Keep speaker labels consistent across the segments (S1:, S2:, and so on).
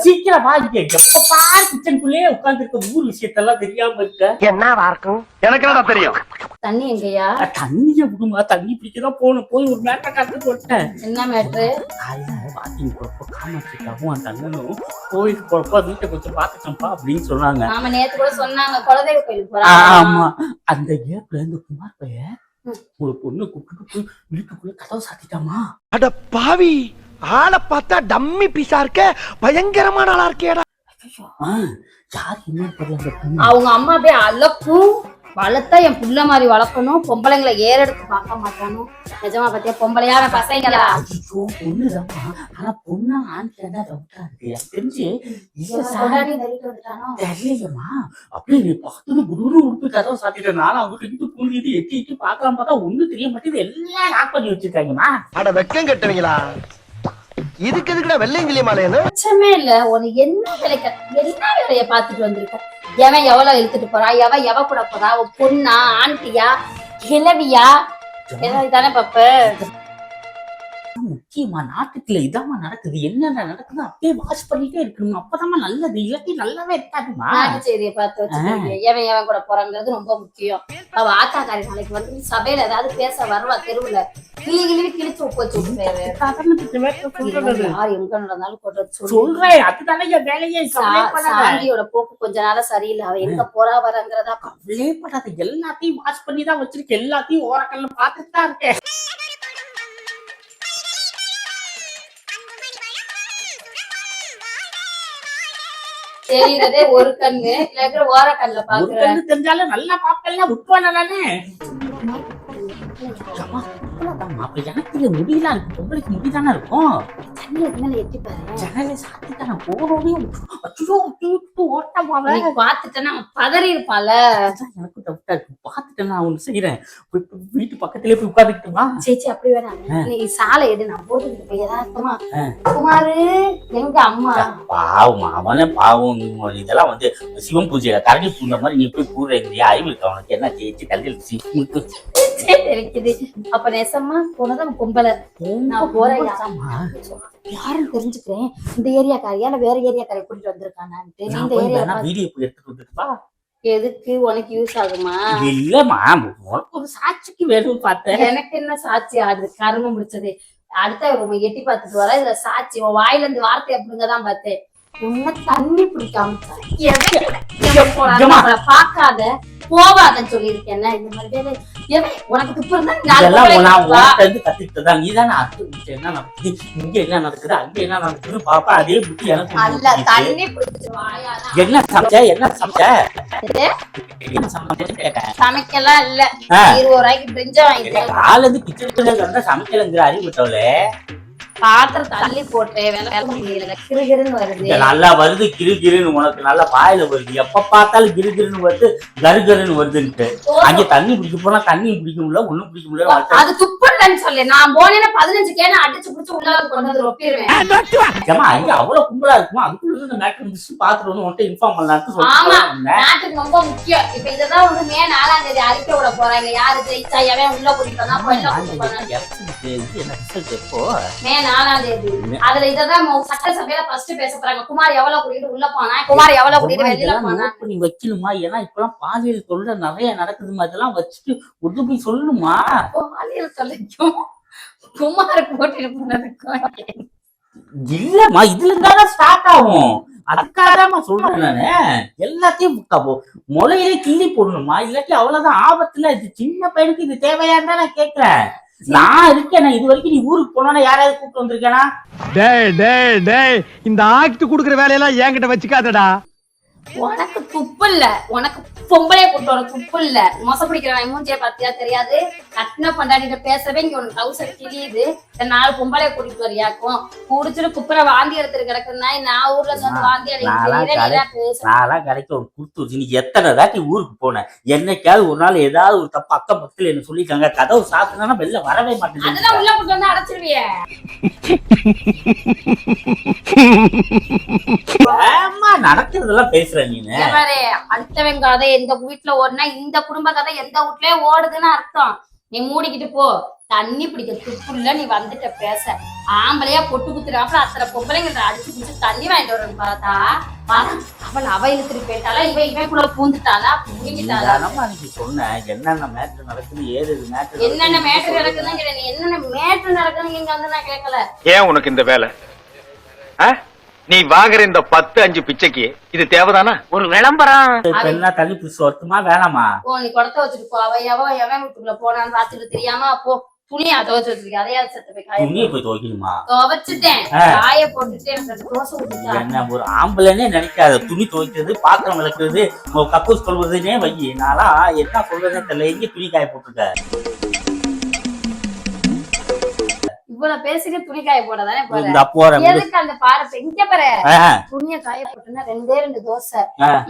S1: சீக்கிரம் வாங்க. எப்ப பாரு கிச்சனுக்குள்ளே உட்கார்ந்து இருக்க ஊர் விஷயத்தெல்லாம் தெரியாம இருக்க.
S2: என்னவா இருக்கும் எனக்கு என்ன தெரியும்.
S3: தண்ணி எங்கயா?
S1: தண்ணிய விடுமா, தண்ணி பிடிக்கதான் போகணும். போய் ஒரு மேட்டர் கட்டு போட்டேன்.
S3: என்ன மேட்ரு?
S1: காலையில வாக்கிங் போறப்போ காமாட்சிக்காவும் அந்த அண்ணனும் கோயிலுக்கு போறப்போ வீட்டை கொஞ்சம் பாத்துட்டோம்ப்பா அப்படின்னு சொன்னாங்க.
S3: ஆமா, நேத்து கூட சொன்னாங்க குலதெய்வ கோயிலுக்கு போறாங்க.
S1: ஆமா, அந்த கேப்ல இந்த குமார் பையன் ஒரு பொண்ணு கூப்பிட்டு போய் வீட்டுக்குள்ள கதவை சாத்திட்டாமா.
S2: அட பாவி, ஆளை பார்த்தா டம்மி பீஸா இருக்க, பயங்கரமான ஆளா இருக்கேடா.
S1: யாரு என்ன தெரியல.
S3: அவங்க அம்மா போய் அலப்பும் வளர்த்தா என் புள்ள மாதிரி வளர்க்கணும், பொம்பளைங்களை ஏறெடுத்து பார்க்க மாட்டானோ. நிஜமா பத்தியா பொம்பளையான பசங்களா?
S1: பொண்ணுதாம்மா, ஆனா பொண்ணா ஆண்ல டவுட்டா இருக்கு. எனக்கு தெரிஞ்சு தெரியலையம்மா. அப்படியே நீ பார்த்து குரு உடுப்பு கதவை சாத்திட்டு நானும் அவங்க கிட்ட பூண்டிட்டு எட்டி எட்டி பார்க்கலாம் பார்த்தா ஒண்ணும் தெரிய மாட்டேங்குது. எல்லாம் லாக் பண்ணி வச்சிருக்காங்கம்மா.
S2: அட வெக்கம் கட்டுவீங்களா? இதுக்கு எதுக்குடா வெள்ளையங்கிலி மாலையன்னு?
S3: அச்சமே இல்ல. உனக்கு என்ன வேலைய பாத்துட்டு வந்திருக்க? எவன் எவ்வளவு இழுத்துட்டு போறா, எவ கூட போறா, பொண்ணா ஆண்டியா கிழவியா தானே பாப்ப.
S1: முக்கியமா நாட்டுக்குள்ள இதாமா நடக்குது. என்னென்ன நடக்குது அப்படியே வாட்ச் பண்ணிட்டே இருக்கணும். அப்பதாம்மா நல்லது, இல்லாட்டி நல்லாவே இருக்காதுமா.
S3: செய்திய பார்த்து வச்சுக்கோங்க. எவன் கூட போறாங்கிறது ரொம்ப முக்கியம். அவ ஆத்தாக்காரி நாளைக்கு வந்து சபையில ஏதாவது பேச வருவா, தெருவுல கிழிச்சு போச்சு யார் எங்க நடந்தாலும்
S1: சொல்றேன். அதுதானே என் வேலையே.
S3: சாந்தியோட போக்கு கொஞ்ச நாளா சரியில்லை. அவ எங்க போறா வரங்கிறதா
S1: கவலையே படாத. எல்லாத்தையும் வாட்ச் பண்ணி தான் வச்சிருக்கேன். எல்லாத்தையும் ஓரக்கல்ல பாத்துட்டு தான் இருக்கேன்.
S3: தெரியுறதே ஒரு கண்ணு, இல்ல ஓர கண்ணுல பாக்குறேன்.
S1: தெரிஞ்சாலும் நல்லா பாப்பேன். விட்டுவானே எனக்கு முடியல. பொம்பளைக்கு முடிதானே இருக்கும்.
S3: எட்டி பாரு,
S1: ஜன்னலை சாத்திட்டான போறோடையும் ஓட்டமாவே
S3: பாத்துட்டேன்னா பதறி இருப்பால.
S1: எனக்கு டவுட்டா இருக்கு. பாத்துட்டேன், நான் ஒண்ணு செய்யறேன். வீட்டு பக்கத்திலே போய் உட்காந்துக்கிட்டுமா?
S3: சேச்சி அப்படி வேணாம். நீ சாலை எடு, நான் போட்டுக்கிட்டு போய் யதார்த்தமா குமாரு எங்க அம்மா
S1: பாவம், அவனே பாவம். இதெல்லாம் வந்து சிவன் பூஜையில கரடி பூந்த மாதிரி நீ போய் கூறுறியா? அறிவு இருக்க உனக்கு? என்ன சேச்சி கல்வி
S3: தெரிக்குது. அப்ப நேசம்மா போனதான் பொம்பளை. நான் போறேன், யாரும் தெரிஞ்சுக்கிறேன். இந்த ஏரியாக்காரியா இல்ல வேற ஏரியாக்காரை கூட்டிட்டு வந்திருக்கானான்ட்டு. இந்த ஏரியா
S1: வீடியோ எடுத்துட்டு வந்துருப்பா.
S3: எதுக்கு உனக்கு யூஸ் ஆகுமா?
S1: இல்லம்மா, உனக்கு ஒரு சாட்சிக்கு வேணும் பார்த்தேன்.
S3: எனக்கு என்ன சாட்சி ஆடுது? கரும முடிச்சது. அடுத்த ரொம்ப எட்டி பார்த்துட்டு வர. இதுல சாட்சி உன் வாயில இருந்து வார்த்தை அப்படிங்கதான் பார்த்தேன். உன்ன தண்ணி பிடிக்காம பாக்காத போவாதன்னு சொல்லியிருக்கேன். இந்த மாதிரி உனக்கு துப்பு
S1: கத்துக்கிட்டதா? நீதானே என்ன நடக்குது, இங்க என்ன நடக்குது, அங்க என்ன நடக்குது பாப்பா. அதே புத்தி எனக்கு.
S3: தண்ணி
S1: என்ன சமைச்ச, என்ன சமைச்ச?
S3: சமைக்கலாம் இல்ல, 20 ரூபாய்க்கு பிரிஞ்ச வாங்கிட்டேன்.
S1: கால இருந்து கிச்சனுக்குள்ள சமைக்கலங்கிற அறிவிட்டவளே.
S3: பாத்திரம் தள்ளி போட்டு வேலை முடியல. கிருகிருன்னு வருது.
S1: நல்லா வருது கிருகிருன்னு. உனக்கு நல்லா வாயில வருது. எப்ப பார்த்தாலும் கிருகிருன்னு வருது, கருகருன்னு வருதுன்ட்டு. அங்க தண்ணி பிடிக்க போனா தண்ணி பிடிக்க முடியல, ஒண்ணும் பிடிக்க முடியல.
S3: அது துப்புலன்னு சொல்லு. நான் போனேன்னா 15 கேன அடிச்சு பிடிச்சு உள்ள கொண்டு வந்து ரொப்பிடுவேன்.
S1: அங்க அவ்வளவு கும்பலா இருக்குமா? அதுக்குள்ள மேட்ரு முடிச்சு பாத்துட்டு வந்து உன்கிட்ட இன்ஃபார்ம் பண்ணலாம்னு
S3: சொல்லுவாங்க. நாட்டுக்கு ரொம்ப முக்கியம். இப்ப இததான் வந்து மே 4ஆம் தேதி அறிக்கை விட போறாங்க. யாரு ஜெயிச்சா எவன் உள்ள கூட்டிட்டு வந்தா மே 4ஆம் தேதி. அதுல இததான் சட்டசபையில ஃபர்ஸ்ட் பேச போறாங்க. குமார் எவ்வளவு கூட்டிட்டு உள்ள போனா, குமார் எவ்வளவு கூட்டிட்டு வெளியில போனா
S1: நீ வைக்கணுமா? ஏன்னா இப்பெல்லாம் பாலியல் தொல்லை நிறைய நடக்குதுமா. இதெல்லாம் வச்சுட்டு உள்ள போய் சொல்லணுமா?
S3: பாலியல் தொல்லைக்கும் குமாருக்கு கூட்டிட்டு போனதுக்கும்
S1: இல்லம்மா, இதுல இருந்தாலும் ஸ்டார்ட் ஆகும். அதுக்காக சொல்றேன் நானு. எல்லாத்தையும் முளையிலே கிள்ளி போடணுமா? இல்லாட்டி அவ்வளவுதான் ஆபத்துல. இது சின்ன பையனுக்கு இது தேவையான்னு தான் நான் கேட்கிறேன். நான் இருக்கேன். இது வரைக்கும் நீ ஊருக்கு போனா யாராவது கூப்பிட்டு வந்திருக்கேனா?
S2: இந்த ஆக்ட் குடுக்குற வேலையெல்லாம் என்கிட்ட வச்சுக்காதடா.
S3: உனக்கு துப்பு இல்ல. உனக்கு பொம்பளைய கூட்டு உனக்கு துப்பு இல்ல. மோசம் பிடிக்கிறவன் மூஞ்சிய பாத்தியா தெரியாது. கட்டின பண்டாடிட்ட பேசவே இங்க உனக்கு டவுசர் கிளியுது. 4 பொம்பளைய கூட்டிட்டு வரியாக்கும். குடிச்சிட்டு குப்புற வாந்தி எடுத்துட்டு கிடக்குன்னா நான் ஊர்ல இருந்து வாந்தி
S1: எடுக்கலாம் கிடைக்க ஒரு குடுத்து. நீ எத்தனை தாட்டி ஊருக்கு போன? என்னைக்காவது ஒரு நாள் ஏதாவது ஒரு தப்பு அக்கம் பக்கத்துல என்ன சொல்லிட்டாங்க? கதவு சாப்பிட்டா வெளில வரவே மாட்டேங்குது.
S3: அதெல்லாம் உள்ள கூட்டு வந்து அடைச்சிருவிய.
S1: நடக்கிறதெல்லாம் பேசுற நீனு.
S3: அடுத்தவங்க கதை எந்த வீட்டுல ஓடுனா இந்த குடும்ப கதை எந்த வீட்லயே ஓடுதுன்னு அர்த்தம். நீ மூடிக்கிட்டு போ. தண்ணி பிடிக்க துப்பு இல்ல, நீ வந்துட்ட பேச. ஆம்பளையா பொட்டு குத்துறாப்புல அத்தனை பொம்பளைங்க அடிச்சு குடிச்சு தண்ணி வாங்கிட்டு வரணும் பார்த்தா அவ இழுத்துட்டு போயிட்டாளா, இவக்குள்ள பூந்துட்டாளா, முடிக்கிட்டாளா?
S1: அன்னைக்கு சொன்னேன் என்னென்ன மேட்ரு நடக்குது, ஏது மேட்ரு,
S3: என்னென்ன மேட்ரு நடக்குதுன்னு கேட்டேன். நீ என்னென்ன மேட்ரு நடக்குதுன்னு இங்க வந்து நான் கேட்கல.
S4: ஏன் உனக்கு இந்த வேலை? நீ வாங்குற இந்த 10-5 பிச்சைக்கு இது தேவைதானா? ஒரு விளம்பரம்.
S1: என்ன தண்ணி பிடிச்சி வரட்டுமா வேணாமா?
S3: ஓ, நீ குடத்தை வச்சுட்டு போ. எவன் வீட்டுக்குள்ள போனான்னு ராத்திரி தெரியாம போ. துணியா துவைச்சு வச்சிருக்க, அதையாவது செத்து போய் காய.
S1: துணியை போய் துவைக்கணுமா?
S3: துவைச்சுட்டேன், காய போட்டுட்டு எனக்கு தோசை ஊத்திட்டா.
S1: என்ன ஒரு ஆம்பளைன்னே நினைக்காத, துணி துவைக்கிறது, பாத்திரம் விளக்குறது, கக்கூஸ் கொள்வதுன்னே வை. நாளா என்ன சொல்றதுன்னு தெரியல. எங்க துணி காய போட்டுருக்க?
S3: இவ்வளவு பேசிட்டு துணி காய போடதானே
S1: போறேன்.
S3: எதுக்கு அந்த பாரத்தை இங்க பாரு. துணிய காய போட்டுன்னா 2 தோசை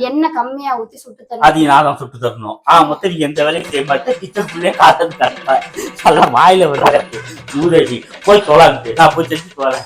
S3: எண்ணெய் கம்மியா ஊத்தி சுட்டு தரணும்.
S1: அது நான் சுட்டு தரணும். மொத்தம் நீ எந்த வேலையும் செய்ய மாட்டேன். கிச்சனுக்குள்ளே காசு தரேன். நல்லா வாயில விட ஊரடி போய் தொலாங்க. நான் போய் செஞ்சு தொலை.